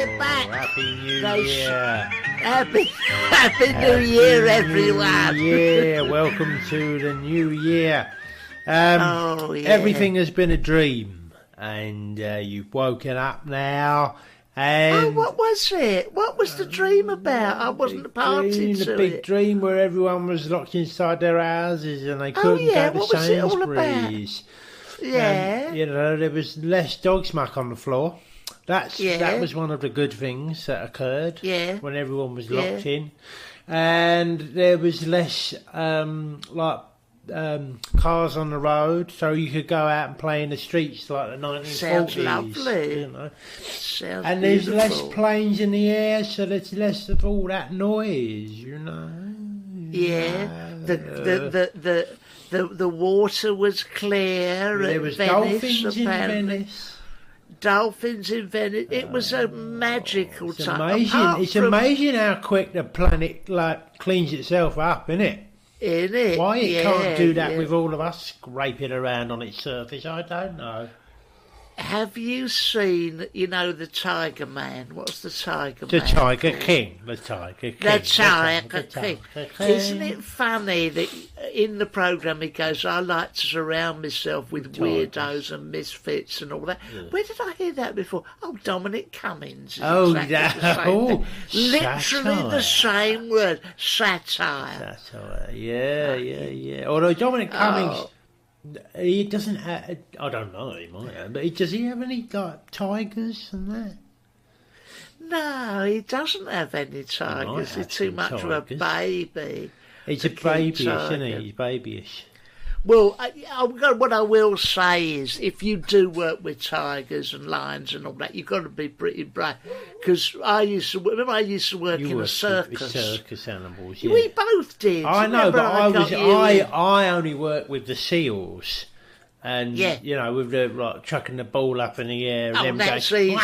they're back. Happy New They sh- Year. Happy New Year, everyone. Yeah, welcome to the new year. Everything has been a dream, and you've woken up now. And what was it? What was the dream about? I wasn't a party to a big it. dream where everyone was locked inside their houses and they couldn't go to what was it all about? Sainsbury's. Yeah. There was less dog smack on the floor. That was one of the good things that occurred when everyone was locked in. And there was less cars on the road, so you could go out and play in the streets like the 1940s. Sounds lovely. You know. Sounds and beautiful. There's less planes in the air, so there's less of all that noise, you know. Yeah. The water was clear. There was Venice, dolphins apparently. in Venice. Dolphins in Venice. It was a magical time. Amazing. It's amazing how quick the planet cleans itself up, isn't it? In it. Why it can't do that with all of us scraping around on its surface, I don't know. Have you seen, the Tiger Man? What's the Tiger The Man? Tiger King. The Tiger King. The Tiger King. Isn't it funny that in the programme he goes, I like to surround myself with weirdos and misfits and all that. Yeah. Where did I hear that before? Oh, Dominic Cummings. Exactly the same thing. Literally the same word. Satire. Yeah. Although Dominic Cummings... He doesn't have... I don't know, he might have. But does he have any, tigers and that? No, he doesn't have any tigers. He's too much of a baby. He's a babyish, isn't he? He's babyish. Well, what I will say is, if you do work with tigers and lions and all that, you've got to be pretty brave. Because I used to work in a circus. With circus animals, yeah. We both did. I know, but I only worked with the seals. And, with the, chucking the ball up in the air. And that's going,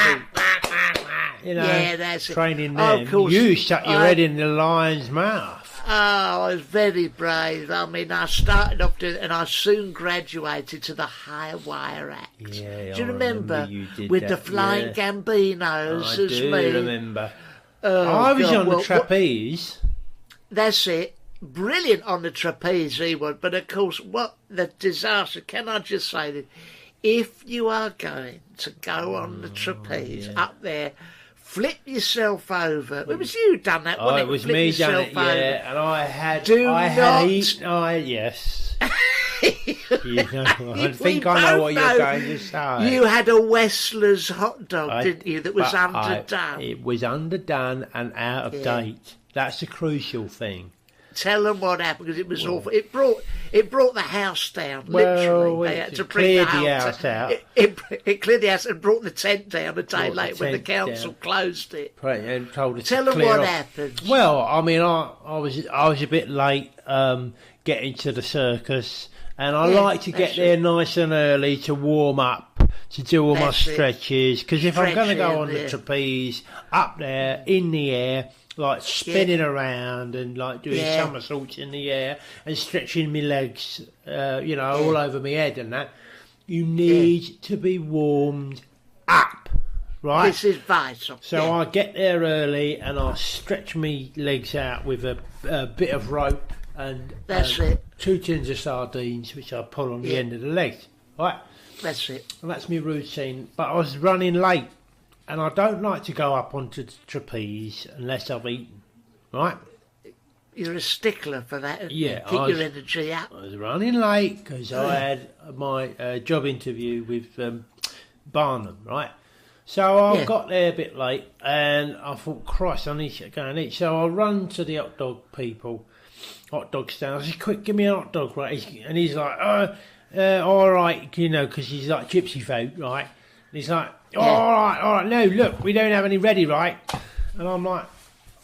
easy. That's training them. Of course, you shut your head in the lion's mouth. Oh, I was very brave. I mean, I started off doing it, and I soon graduated to the high wire act. Yeah, do you remember with the flying Gambinos? I do remember. I was on the trapeze. That's it. Brilliant on the trapeze, he was. But of course, what the disaster! Can I just say that if you are going to go on the trapeze up there, flip yourself over. It was you done that, wasn't it? It was flip me done it, and I had eaten. Yes. I think I know what you're going to say. You had a Wessler's hot dog, didn't you, that was underdone? It was underdone and out of date. That's the crucial thing. Tell them what happened, because it was awful. It brought the house down, literally. They had to bring the house out. It cleared the house and brought the tent down a day later when the council closed it. And told us Tell to them clear what off. happened. Well, I mean, I was a bit late getting to the circus, and I like to get there nice and early to warm up, to do all my stretches, because if I'm going to go on the trapeze, up there, in the air, like spinning around and like doing somersaults in the air and stretching my legs, all over my head and that, you need to be warmed up, right? This is vital. So I get there early and I stretch my legs out with a bit of rope and 2 tins of sardines, which I pull on the end of the legs, right? That's it. And that's my routine. But I was running late. And I don't like to go up onto the trapeze unless I've eaten, right? You're a stickler for that. Yeah, keep your energy up. I was running late because I had my job interview with Barnum, right? So I got there a bit late, and I thought, Christ, I need to go and eat. So I run to the hot dog stand. I said, quick, give me a hot dog, right? And he's like, all right, because he's like gypsy folk, right? And he's like, all right. No, look, we don't have any ready, right? And I'm like,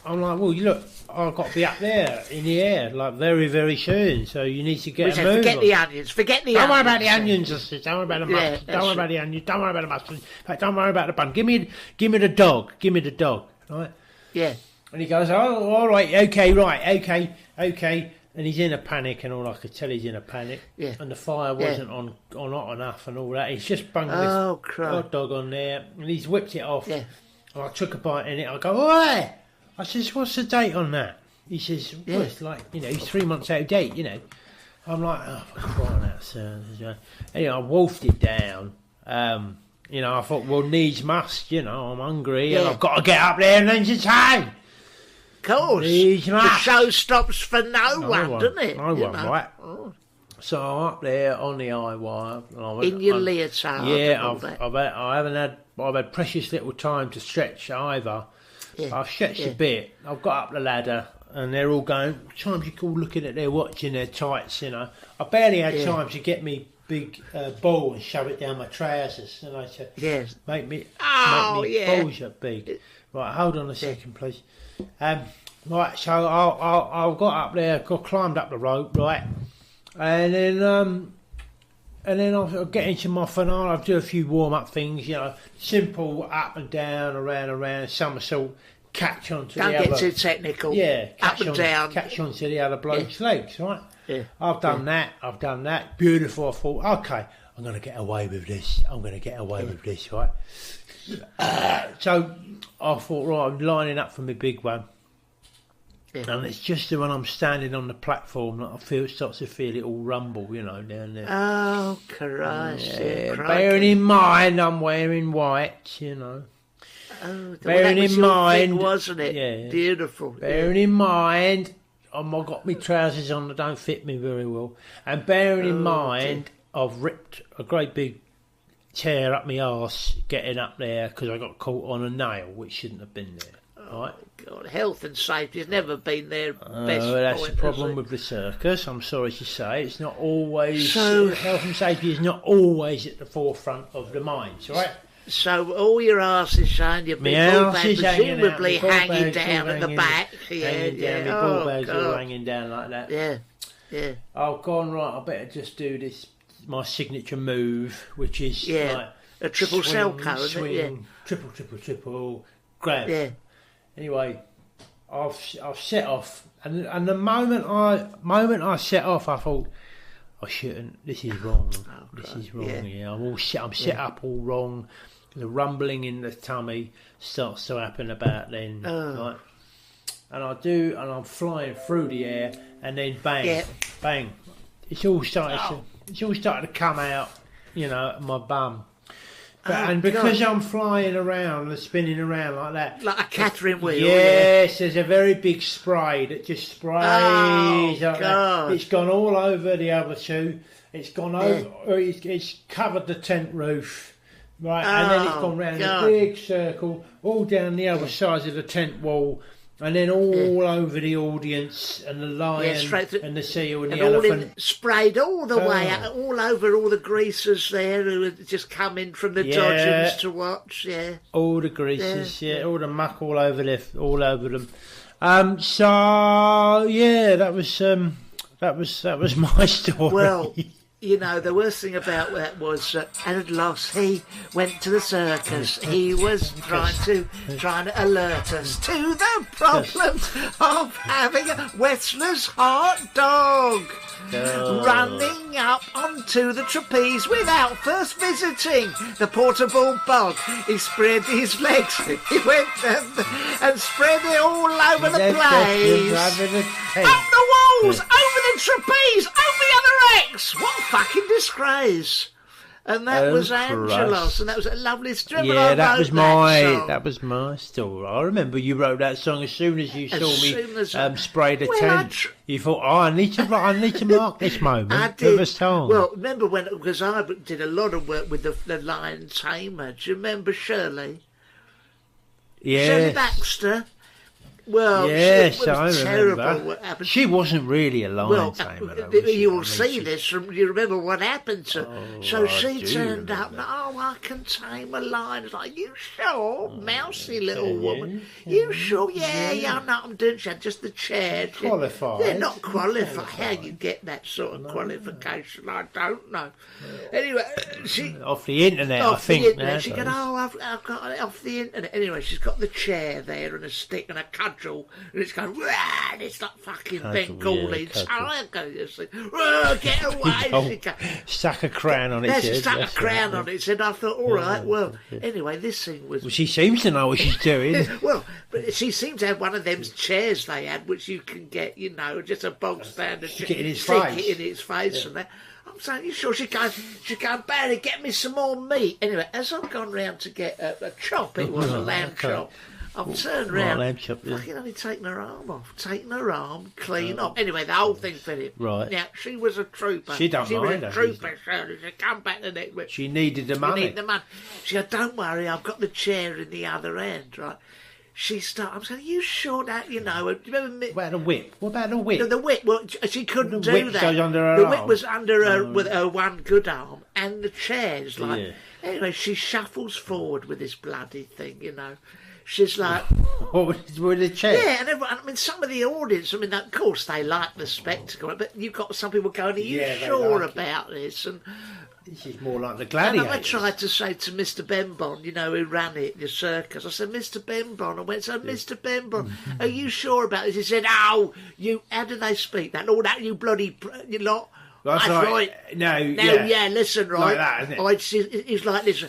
well, look, I've got to be up there in the air, like very, very soon. So you need to get a move. Forget the onions. Don't worry about the onions. I said, don't worry about the mustard. Don't worry about the onions. Don't worry about the mustard. In fact, don't worry about the bun. Give me the dog. Give me the dog. Right? Yeah. And he goes, oh, all right, okay. And he's in a panic, and all I could tell he's in a panic. Yeah. And the fire wasn't on hot enough and all that. He's just bunged this hot dog on there, and he's whipped it off. Yeah. And I took a bite in it. I go, oi! I says, what's the date on that? He says, well, it's like, he's 3 months out of date, I'm like, oh, for crying out, sir. Anyway, I wolfed it down. I thought, well, needs must, I'm hungry and I've got to get up there and entertain. Of course. Needs must. The show stops for no one, doesn't it? No one, right? Oh. So I'm up there on the high wire. In your leotard. Yeah, I've had precious little time to stretch either. Yeah. I've stretched a bit. I've got up the ladder. And they're all going, times you're all looking at their watch in their tights, I barely had time to get me big ball and shove it down my trousers. And I said, make me balls up big. Right, hold on a second, please. Right, so I got up there, climbed up the rope, right, and then I'll get into my finale. I'll do a few warm-up things, simple up and down, around, somersault. Catch onto the other. Don't get too technical. Yeah, up and down. Catch onto the other bloke's legs, right? Yeah. I've done that. Beautiful. I thought, okay, I'm going to get away with this. Right? So I thought, right, I'm lining up for my big one. Yeah. And it's just when I'm standing on the platform that I starts to feel it all rumble, down there. Oh, Christ. Yeah. Bearing in mind I'm wearing white, Oh, bearing in mind, wasn't it? Yeah. Beautiful. Bearing in mind, I've got my trousers on that don't fit me very well, and bearing in mind, I've ripped a great big tear up my arse getting up there because I got caught on a nail which shouldn't have been there. Right? God, health and safety has never been their best. That's point, the problem with the circus. I'm sorry to say, it's not always health and safety is not always at the forefront of the minds, right? So all your arse is showing, your big ball bag presumably hanging down at the back. My ball bag's all hanging down like that. Yeah. I've gone, right, I better just do this, my signature move, which is like a triple Selco, isn't it? Yeah. Triple, grab. Yeah. Anyway, I've set off, and the moment I set off, I thought, I shouldn't. This is wrong. This is wrong. Yeah, I'm set up all wrong. The rumbling in the tummy starts to happen about then. Right? And I'm flying through the air, and then bang. It's all started to come out, my bum. Because I'm flying around and spinning around like that. Like a Catherine wheel. Yes, there's a very big spray that just sprays. That. It's gone all over the other two. It's gone over, it's covered the tent roof. Right, and then it's gone round a big circle, all down the other sides of the tent wall. And then all over the audience and the lion and the seal and the elephant. Sprayed all the way out, all over all the greasers there who had just come in from the Dodgems to watch, all the greasers, all the muck all over them. That was my story. Well, the worst thing about that was Angelos, he went to the circus. He was trying to alert us to the problems of having a Wessler's hot dog. Running up onto the trapeze without first visiting the portable bog. He spread his legs. He went and spread it all over the place. Up the walls, over the trapeze, over the other X. What a fucking disgrace. And that was Angelos, and that was a lovely strip. Yeah, that was my story. I remember you wrote that song as soon as you saw me spray the tent. You thought, I need to mark this moment. I did. Of a song. Well, remember because I did a lot of work with the lion tamer. Do you remember Shirley? Yeah, Shirley Baxter. Well, yes, it was terrible what happened. She wasn't really a lion tamer. You will see this. You remember what happened to her. So she turned up, I can tame a lion. It's like, you sure? Mousy little woman. You sure? Yeah, I know I'm doing. She had just the chair. Qualified. They're not qualified. How you get that sort of qualification, I don't know. Anyway, she... Off the internet, I think. She got, I've got it off the internet. Anyway, she's got the chair there and a stick and a cuddle cudgel, and it's going, and it's like fucking Bengali tiger. You see, get away! She goes, stuck a crown on its head. Stuck a crown on its head. I thought, all right, well, anyway, this thing was. Well, she seems to know what she's doing. Well, but she seemed to have one of them chairs they had, which you can get, just a bog standard chair. Stick it in its face, and that. I'm saying, you sure? She's going, Barry, get me some more meat. Anyway, as I've gone round to get a chop, it was a lamb chop. I've turned round, fucking only taken her arm off, clean off. Anyway, the whole thing finished. Right. Now, she was a trooper. She was a trooper, Shirley. She come back the next week. She needed the money. She said, don't worry, I've got the chair in the other end, right? I'm saying, are you sure that, do you remember... What about the whip? No, the whip, well, she couldn't do whip that. Goes under her the arm. whip was under her with her one good arm, and the chair's like... Yeah. Anyway, she shuffles forward with this bloody thing, She's like... with the chair? Yeah, and everyone, some of the audience, of course they like the spectacle, but you've got some people going, are you sure about this? And... This is more like the Gladiators. And I tried to say to Mr. Benbon, who ran it, the circus, I said, Mr. Benbon, Mr. Benbon, are you sure about this? He said, how do they speak that? All that, you bloody, lot. That's right. No, listen, Like right. that, isn't it? It's like this.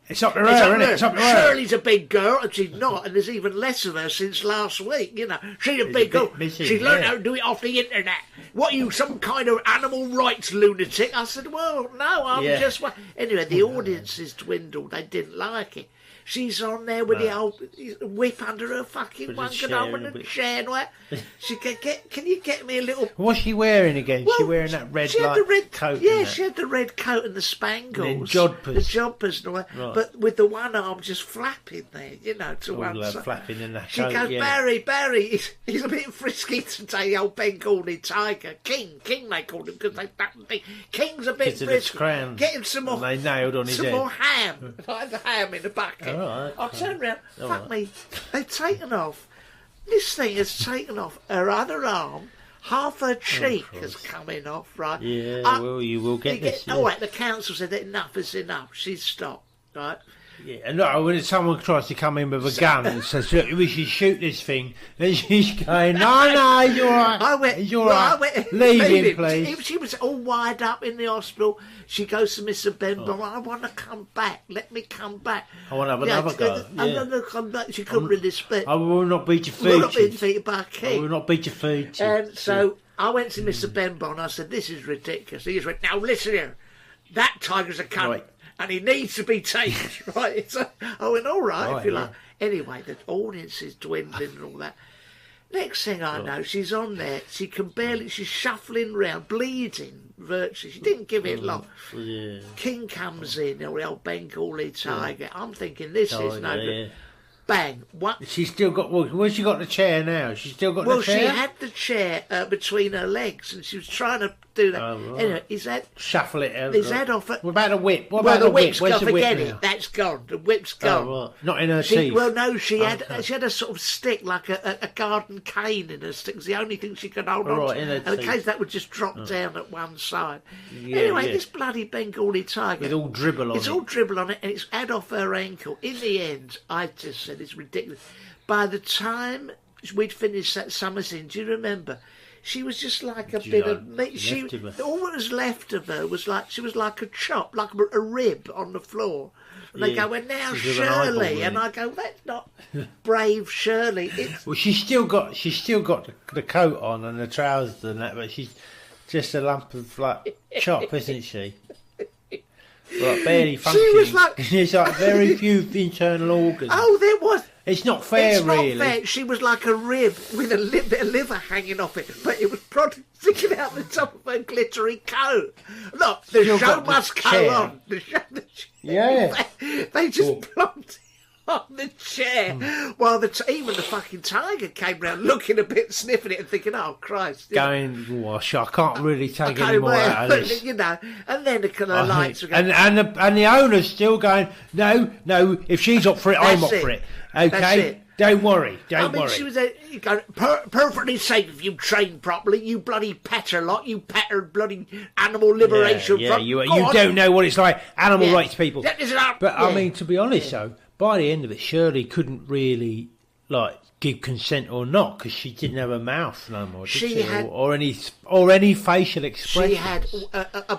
It's up to her, isn't it? It's up to her. Shirley's a big girl, and she's not, and there's even less of her since last week, She's a big girl. She's learned how to do it off the internet. What, you some kind of animal rights lunatic? I said, well, no, I'm just... Anyway, the audiences dwindled. They didn't like it. She's on there with the old whip under her fucking one good arm and a chair and what. She can you get me a little... What's she wearing again? She wearing that red coat? Yeah, she had the red coat and the spangles. And the jodhpurs and all that. Right. But with the one arm just flapping there, to one side. Flapping in that she coat, goes, Barry, he's a bit frisky today, the old Bengali tiger. King they called him because they ducked the King's a bit frisky. Get him some more... They nailed on his head. Some more ham. Like the ham in a bucket. Right. I turned round, me, they've taken off. This thing has taken off her other arm, half her cheek has coming off, right? Yeah, well, you will get this. All right, the council said that enough is enough. She's stopped, right? Yeah, and when someone tries to come in with a gun and says, look, we should shoot this thing, and she's going, no, you're all right. You're all right. Leave him, please. She was all wired up in the hospital. She goes to Mr. Benbon, I want to come back. Let me come back. I want to have another go. I want to come back. She couldn't really spit. I will not beat your feet. I will not beat feet by a king. I will not beat your feet. And so I went to Mr. Benbon. I said, this is ridiculous. He just went, now listen here. That tiger's a cunt. Right. And he needs to be taken, right? So I went, all right, if you like. Anyway, the audience is dwindling and all that. Next thing I know, she's on there. She can barely, she's shuffling round, bleeding virtually. She didn't give it long. Yeah. King comes in, the old Bengali tiger. I'm thinking, this is no good. Bang. What? She's still got... Where's she got the chair now? She's still got the chair? Well, she had the chair between her legs, and she was trying to do that. Oh, right. Anyway, his head... Shuffle it out. His head off... What about the whip? What about the whip? Where's the whip forget now? it. That's gone. The whip's gone. Oh, right. Not in her teeth? Well, no, she had a sort of stick, like a garden cane in her stick. It was the only thing she could hold on to. And in case that would just drop down at one side. Anyway, this bloody Bengali tiger... It's all dribble on it. It's all dribble on it, and it's head off her ankle. In the end, I just said, it's ridiculous. By the time we'd finished that summer scene, do you remember? She was just like a bit of meat. All that was left of her was like she was like a chop, like a rib on the floor. And they go, well, now Shirley, and I go, that's not brave Shirley. Well, she's still got the coat on and the trousers and that, but she's just a lump of like chop, isn't she? Like barely functioning. She was like, there's like very few internal organs. Oh, there was. It's not fair, really. It's not fair. She was like a rib with a bit of liver hanging off it, but it was sticking out the top of her glittery coat. Look, the show must go on. The show, they just plonked on the chair while even the fucking tiger came round looking a bit, sniffing it and thinking, oh Christ, going, wash, I can't really take any more out of this, and then the lights were going, and the owner's still going, no, if she's up for it, I'm up for it, okay, don't worry. She was perfectly safe if you train properly, you bloody petter lot, you petter bloody animal liberation front. You don't know what it's like, rights people. But I mean, to be honest though, by the end of it, Shirley couldn't really like give consent or not, because she didn't have a mouth no more, did She had- or any facial expression. She had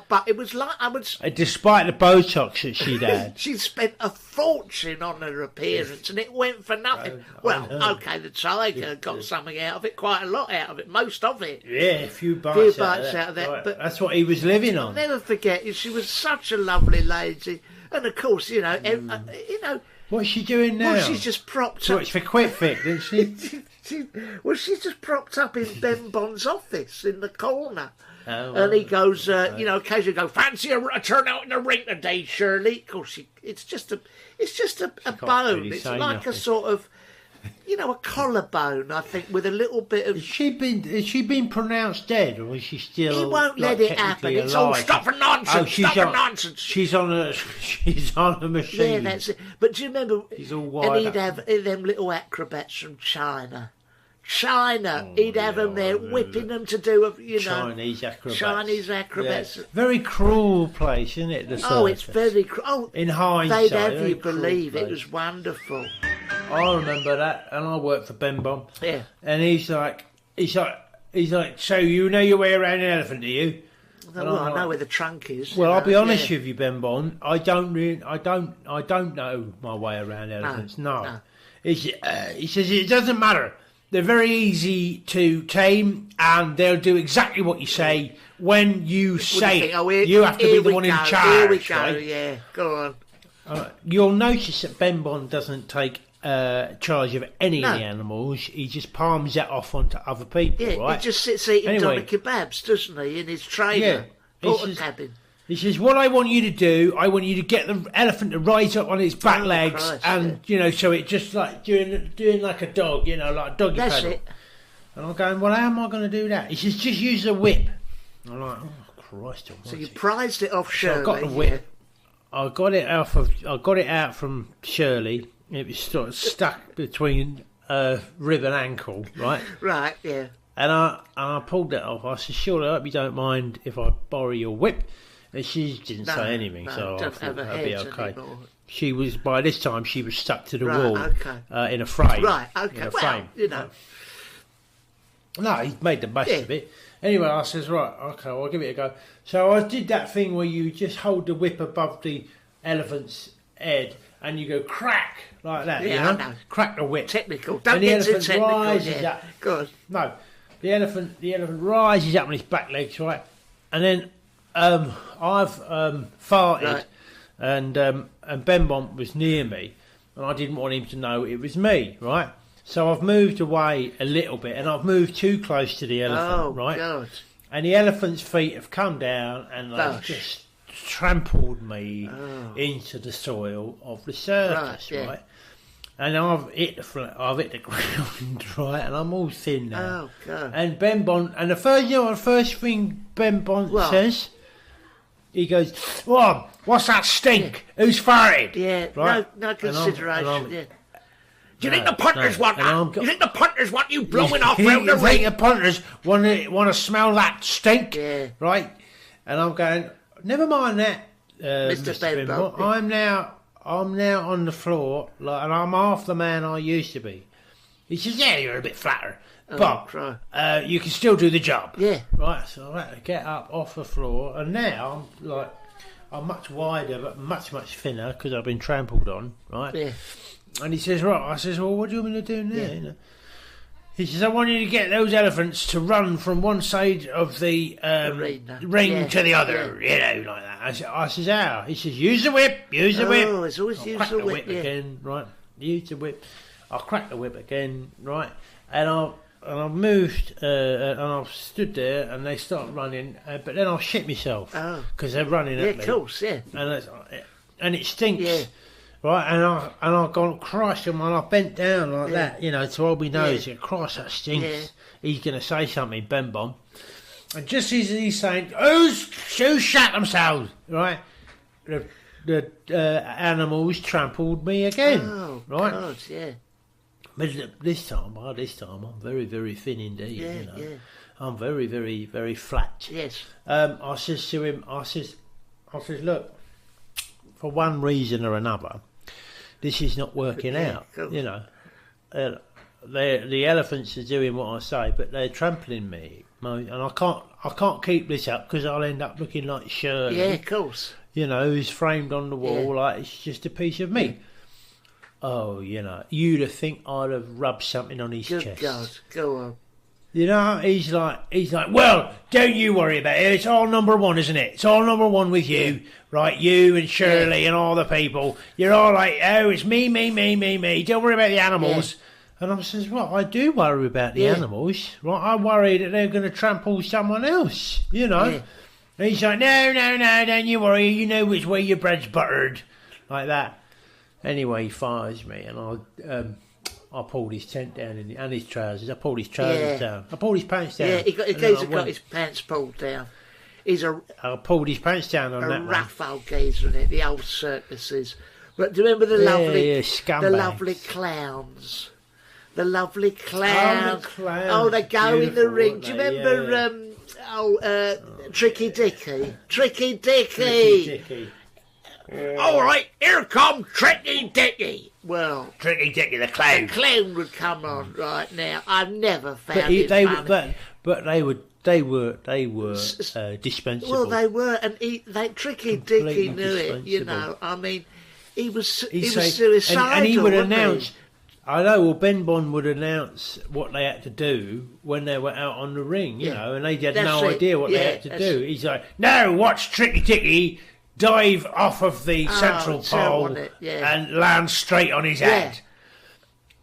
but it was like I would. Despite the Botox that she'd had. She spent a fortune on her appearance, and it went for nothing. Okay, the tiger got something out of it, quite a lot out of it, most of it. Yeah, a few bites out of that. Right. But that's what he was living on. I'll never forget. She was such a lovely lady, and of course, you know. What's she doing now? Well, she's just propped so up. It's for Quick Fit, didn't she? She's just propped up in Ben Bond's office in the corner. Oh, and he goes, occasionally go, fancy a turnout in the ring today, Shirley. Of course, it's just a bone. Really It's like nothing. a sort of, a collarbone, I think, with a little bit of. Has she been pronounced dead, or is she still? He won't let it happen. It's all stuff and nonsense. Nonsense. She's on a machine. Yeah, that's it. But do you remember? He's all and wired he'd have them little acrobats from China. He'd have them there, whipping them to do Chinese acrobats. Chinese acrobats. Yeah. Very cruel place, isn't it? It's very cruel. In hindsight, they'd have you believe place. It was wonderful. I remember that, and I worked for Ben Bomb. Yeah. And he's like, so you know your way around an elephant, do you? Well, I know where the trunk is. Well, I'll be honest with you, Ben Bond. I don't know my way around elephants. No. He says it doesn't matter. They're very easy to tame, and they'll do exactly what you say when you say it. You have to be the one in charge. Here we go. Right? Yeah, go on. You'll notice that Ben Bond doesn't take charge of any of the animals. He just palms that off onto other people. Yeah, right? He just sits eating doner kebabs, doesn't he, in his trailer, cabin. He says, what I want you to do, I want you to get the elephant to rise up on its back legs, Christ, and, so it just like doing like a dog, like a doggy That's paddle. it. And I'm going, well, how am I going to do that? He says, just use the whip. I'm like, oh, Christ almighty. So you prized it off Shirley. So I got the whip. Yeah. I got it out from Shirley. It was sort of stuck between rib and ankle, right? Right, yeah. And I pulled that off. I said, Shirley, I hope you don't mind if I borrow your whip. And she didn't say anything, so I thought that'd be okay. Anymore. She was, by this time, she was stuck to the wall in a frame. Right, okay. In a frame. No, he made the best of it. Anyway, I says, right, okay, I'll give it a go. So I did that thing where you just hold the whip above the elephant's head and you go crack like that. Yeah, I know. Crack the whip. Technical. Don't get too technical. Rises up. Good. No, the elephant rises up on his back legs, right, and then. I've farted, right. and Ben Bont was near me, and I didn't want him to know it was me, right? So I've moved away a little bit, and I've moved too close to the elephant, right? God. And the elephant's feet have come down, and they've just trampled me into the soil of the circus, right? And I've hit the ground, right? And I'm all thin now. Oh God! And Ben Bont, and the first thing Ben Bont says. He goes, "Well, what's that stink? Yeah. Who's farted?" Yeah, right? no consideration. Do you think the punters want that? You think the punters want you blowing off round the ring? You think the punters want to smell that stink? Yeah. Right? And I'm going, never mind that, Mr. Ben Bont. I'm now on the floor, and I'm half the man I used to be. He says, "Yeah, you're a bit flatter." But you can still do the job. Yeah. Right, so I had to get up off the floor, and now I'm much wider but much thinner because I've been trampled on, right? Yeah. And he says, right, I says, well, what do you want me to do now? Yeah. He says, I want you to get those elephants to run from one side of the ring to the other, like that. I says, how? He says, use the whip. Oh, it's always use the whip again, right? Use the whip. I'll crack the whip again, right? And I've moved, and I've stood there, and they start running, but then I'll shit myself because they're running at me. Yeah, of course, yeah. And it stinks, right? And I've gone, Christ, and I bent down like that, to hold my nose. Christ, that stinks. Yeah. He's going to say something, Ben Bomb. And just as he's saying, who's shat themselves, right? The animals trampled me again, right? God, yeah. But this time, I'm very, very thin indeed. Yeah. I'm very, very, very flat. Yes. I says to him, I says, look, for one reason or another, this is not working out. Cool. the elephants are doing what I say, but they're trampling me, and I can't keep this up because I'll end up looking like Shirley. Yeah, of course. You know, who's framed on the wall like it's just a piece of meat. Oh, you know, you'd have think I'd have rubbed something on his chest. Good God, go on. You know, he's like, well, don't you worry about it. It's all number one, isn't it? It's all number one with you, right? You and Shirley and all the people. You're all like, oh, it's me. Don't worry about the animals. And I says, well, I do worry about the animals, right? I worry that they're going to trample someone else, you know. Yeah. And he's like, no, don't you worry. You know which way your bread's buttered, like that. Anyway, he fires me, and I pulled his tent down and his trousers. I pulled his trousers down. I pulled his pants down. Yeah, he's got his pants pulled down. I pulled his pants down on that one. A rough old geezer in it, the old circuses. But do you remember the lovely clowns? The lovely clowns. Oh, they go in the ring. Do you remember Tricky Dicky? Tricky Dicky. All right, here comes Tricky Dicky. Well, Tricky Dicky the clown. The clown would come on right now. I've never found it funny. But they were dispensable. Well, they were, and Tricky Dicky knew it. You know, I mean, he was suicidal, and he would announce. I know. Well, Ben Bond would announce what they had to do when they were out on the ring. You know, and they had no idea what they had to do. He's like, "No, watch Tricky Dicky dive off of the central pole and land straight on his head."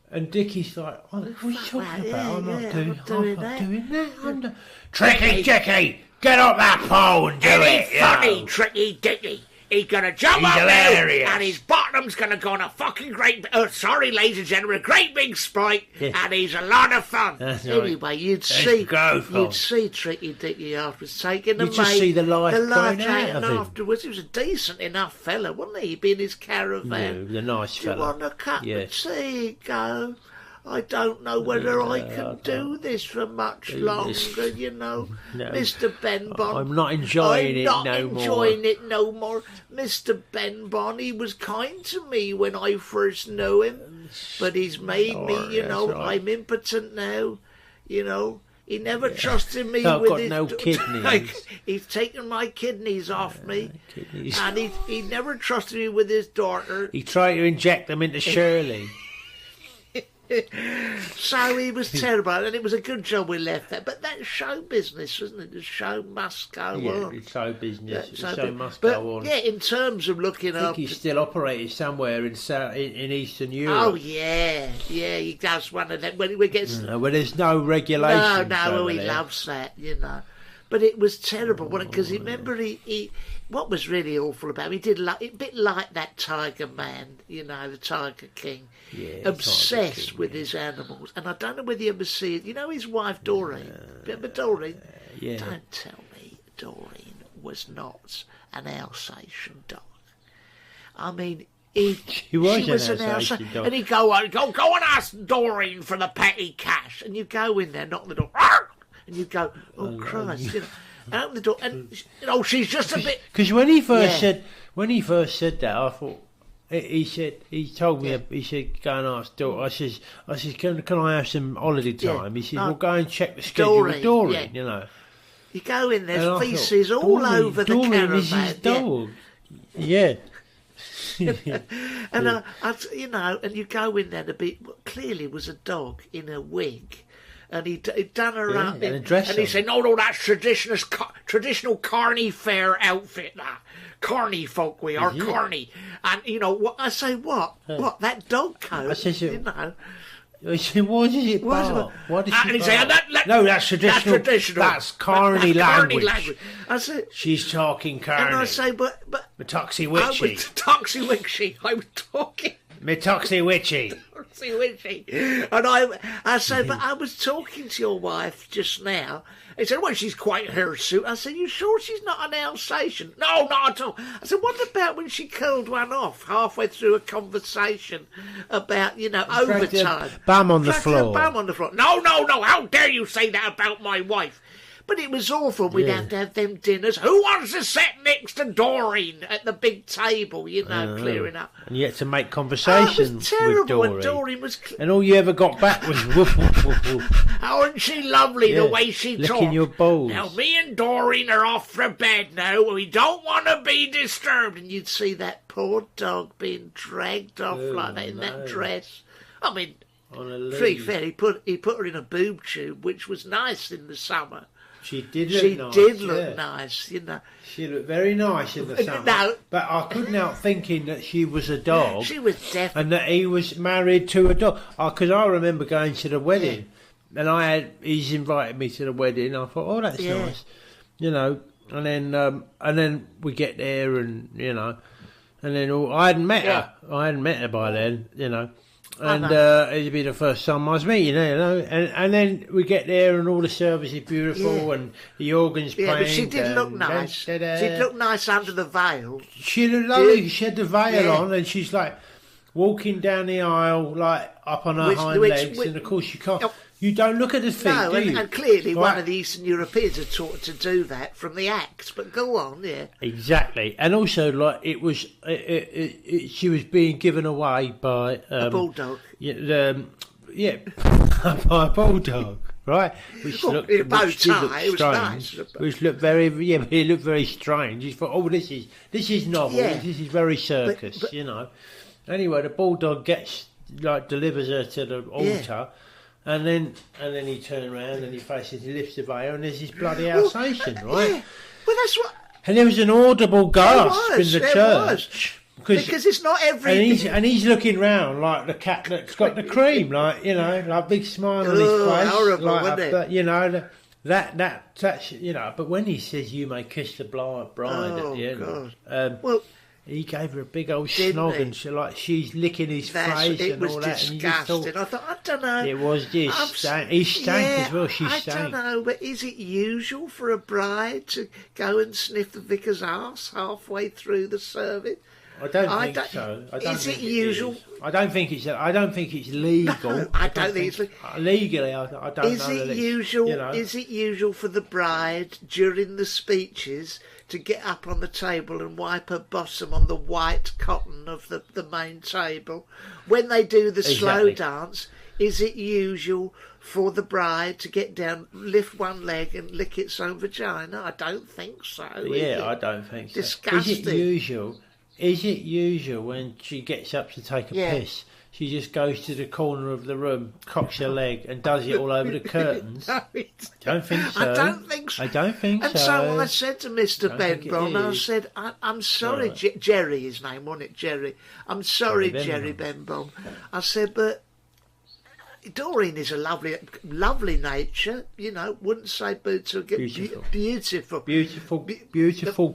And Dickie's like, what are you talking about? I'm not doing that. Tricky Dicky, get up that pole and do it. Funny, Tricky Dicky. He's going to jump up hilarious. Now, and his bottom's going to go on a fucking great... sorry, ladies and gentlemen, a great big spike, and he's a lot of fun. Anyway, you'd see Tricky Dicky afterwards taking the mate. You'd just see the life going out of him. Afterwards, he was a decent enough fella, wasn't he? He'd be in his caravan. Yeah, a nice fella. Do you want a cup of tea? Go. I don't know whether I can do this for much longer, you know. No, Mr. Ben Bon. I'm not enjoying it no more. Mr. Ben Bon, he was kind to me when I first knew him, but he's made me, you know, right. I'm impotent now, you know. He never trusted me with his... I've got no kidneys. He's taken my kidneys off me, and he never trusted me with his daughter. He tried to inject them into Shirley. So he was terrible, and it was a good job we left that. But that's show business, isn't it? The show must go on. Yeah, it's show business. The show must go on. Yeah, in terms of looking up, I think he's still operating somewhere in Eastern Europe. Oh yeah, he does one of them when we get. Where there's no regulation. No, he loves that, you know. But it was terrible, because remember he what was really awful about him, he did a bit like that Tiger Man, you know, the Tiger King, obsessed with his animals. And I don't know whether you ever see it. You know his wife Doreen. Remember Doreen? Yeah. Don't tell me Doreen was not an Alsatian dog. I mean, she was an Alsatian dog. And he'd go and ask Doreen for the petty cash, and you go in there, knock on the door. And you go, oh Christ! You know, open the door, and you know she's just a bit. Because when he first said that, I thought he told me he said go and ask Doreen. I says can I have some holiday time? He said we'll go and check the schedule with Doreen. You know, you go in there's feces all over the caravan. Doreen is his dog. Yeah. And you know, and you go in there to be clearly was a dog in a wig. And he'd done her up, and he said, "No, that's traditional Carney fair outfit. That Carney folk we are, Carney." And you know what I say? What that dog coat? I said, you know. I said, "What is it about? What is it?" And he said, "No, that's traditional. That's Carney language." I said, "She's talking Carney." And I say, "But Toxie Witchy. Toxie Witchy. I was talking." Me Toxie Witchy. And I said, but I was talking to your wife just now. He said, well, she's quite hirsute. I said, you sure she's not an Alsatian? No, not at all. I said, what about when she curled one off halfway through a conversation about, you know, overtime? Bum on the floor. Bum on the floor. No. How dare you say that about my wife? But it was awful. We'd have to have them dinners. Who wants to sit next to Doreen at the big table, clearing up? And you had to make conversation it was terrible with Doreen. when Doreen was... And all you ever got back was woof, woof, woof, woof. Oh, isn't she lovely, the way she talked? Licking your balls. Now, me and Doreen are off for bed now. We don't want to be disturbed. And you'd see that poor dog being dragged off like that in that dress. I mean... To be fair, he put her in a boob tube, which was nice in the summer. She did look nice, She looked very nice in the summer. No, but I couldn't help thinking that she was a dog. She was definitely... And that he was married to a dog. Because I remember going to the wedding, and he's invited me to the wedding. I thought, oh, that's nice, And then we get there, and and then I hadn't met her. I hadn't met her by then, And it'd be the first time I was meeting her, And then we get there and all the service is beautiful and the organ's playing. But she did look nice. She looked nice under the veil. She looked lovely. She had the veil on and she's like walking down the aisle like up on her hind legs. And of course you can't... You don't look at the feet, do you? And clearly one of the Eastern Europeans had taught to do that from the Acts. But go on, Exactly, and also like it was, she was being given away by a bulldog. By a bulldog, right? Which looked strange. Which looked very, it looked very strange. You thought, oh, this is novel. This is very circus, Anyway, the bulldog delivers her to the altar. And then he turned around and he lifts the veil and there's this bloody Alsatian, right? Yeah. Well, that's what... And there was an audible gasp in the church. Because it's not everything. And he's looking round like the cat that's got the cream, like big smile on his face. Horrible, like, wasn't it? That's but when he says you may kiss the bride at the end. God. He gave her a big old snog and she's licking his face and all that. It was disgusting. I thought, I don't know. It was just he stank as well. She stank. I don't know, but is it usual for a bride to go and sniff the vicar's arse halfway through the service? I don't think so. Is it usual? I don't think it's legal. No, I don't think it's legal. Legally, I don't know. Is it usual? Is it usual for the bride during the speeches to get up on the table and wipe her bottom on the white cotton of the main table when they do the slow dance? Is it usual for the bride to get down, lift one leg and lick its own vagina? I don't think so. I don't think so. Disgusting. Is it usual when she gets up to take a piss, she just goes to the corner of the room, cocks her leg and does it all over the curtains? No, don't think so. I don't think so. I don't think and so I said to Mr. Benbon, I said, I'm sorry, Jerry, his name, wasn't it, Jerry? I'm sorry, Jerry Benbon. I said, but Doreen is a lovely nature, wouldn't say boots are beautiful personality. Beautiful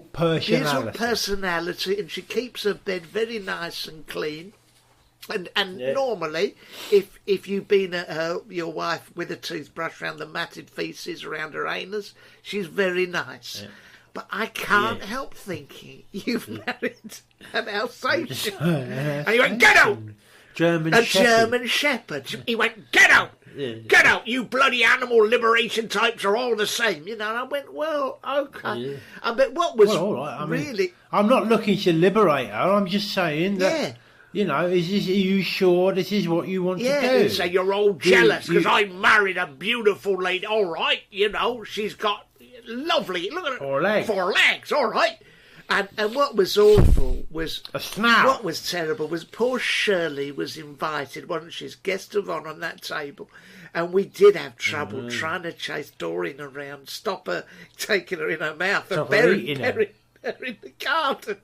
personality, and she keeps her bed very nice and clean. And normally, if you've been at your wife with a toothbrush around the matted faeces around her anus, she's very nice. Yeah. But I can't help thinking you've married an Alsatian. And you went, get out! German Shepherd. He went, get out! Yeah. Get out! You bloody animal liberation types are all the same. And I went, well, okay. Yeah. But what was all right. really... I'm not looking to liberate her. I'm just saying that... are you sure this is what you want to do? So you're all jealous because I married a beautiful lady. All right, she's got lovely... Look at her. 4 legs, all right. And what was awful was... A snout. What was terrible was poor Shirley was invited, wasn't she, as guest of honour on that table. And we did have trouble trying to chase Doreen around, stop her taking her in her mouth and bury her in the garden.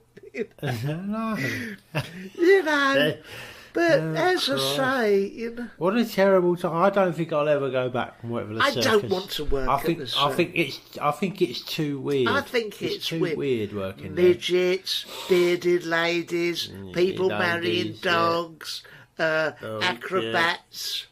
But as I say, what a terrible time! I don't think I'll ever go back and work for the circus. I don't want to work at the circus. I think it's too weird. I think it's too weird working midgets, bearded ladies, people marrying dogs, acrobats.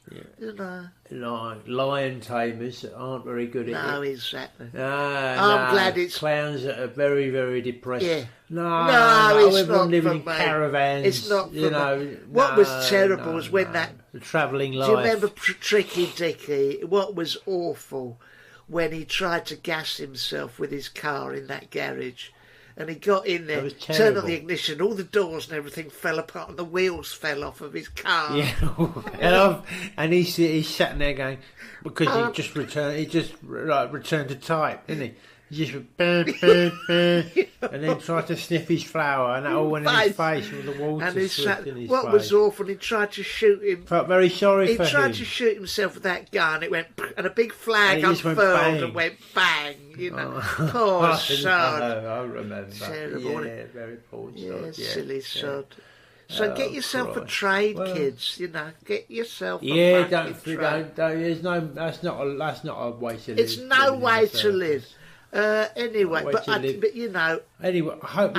Lion tamers that aren't very good at it. No, exactly. I'm glad it's clowns that are very, very depressed. Yeah. No, it's not living in caravans. It's not for me. What was terrible was when the travelling life. Do you remember Tricky Dicky? What was awful when he tried to gas himself with his car in that garage. And he got in there, turned on the ignition, all the doors and everything fell apart, and the wheels fell off of his car. Yeah, and he's sat there going, because he just returned to type, didn't he? He just went, and then tried to sniff his flower, and that all went in his face with the water in his face. What was awful, he tried to shoot him. Felt very sorry for him. He tried to shoot himself with that gun, it went, and a big flag unfurled and went bang, you know. Poor sod. I remember. Terrible. Yeah, very poor sod. Yeah, silly sod. So get yourself a trade, kids. You know, get yourself a don't. There's no. That's not a way to live. It's no way to live. Anyway, but you know. Anyway, I hope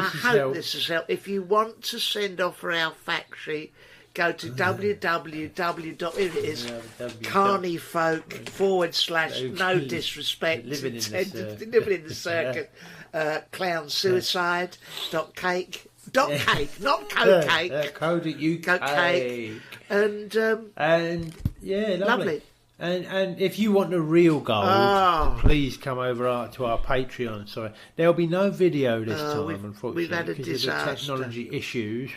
this has helped. If you want to send off for our fact sheet, go to carneyfolk / no disrespect living in the circuit clown suicide .cake. Not cake. Code.uk. And yeah, lovely. And if you want the real gold, please come over to our Patreon. Sorry, there'll be no video this time, unfortunately, we've had a because of the technology issues.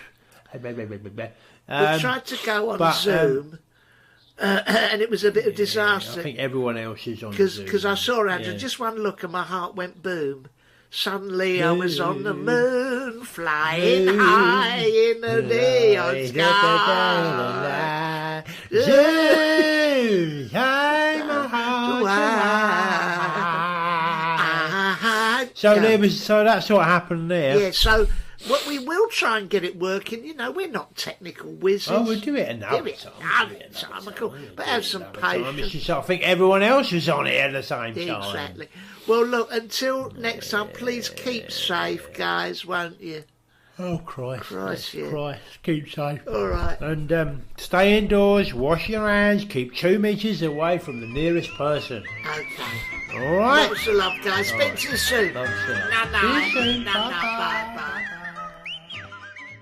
We tried to go on Zoom, and it was a bit of disaster. I think everyone else is on Zoom. Because I saw Andrew, just one look and my heart went boom. Suddenly I was on the moon, flying high in the neon sky. So that's what happened there. Yeah, so what we will try and get it working. You know, we're not technical whizzes. Oh, we'll do it another time. But have some patience. I think everyone else is on it at the same time. Exactly. Well, look, until next time, please keep safe, guys, won't you? Oh, Christ. Yeah. Keep safe. All right. And stay indoors, wash your hands, keep 2 meters away from the nearest person. Okay. All right. Lots of love, guys. Speak to you soon. Lots of love. Bye.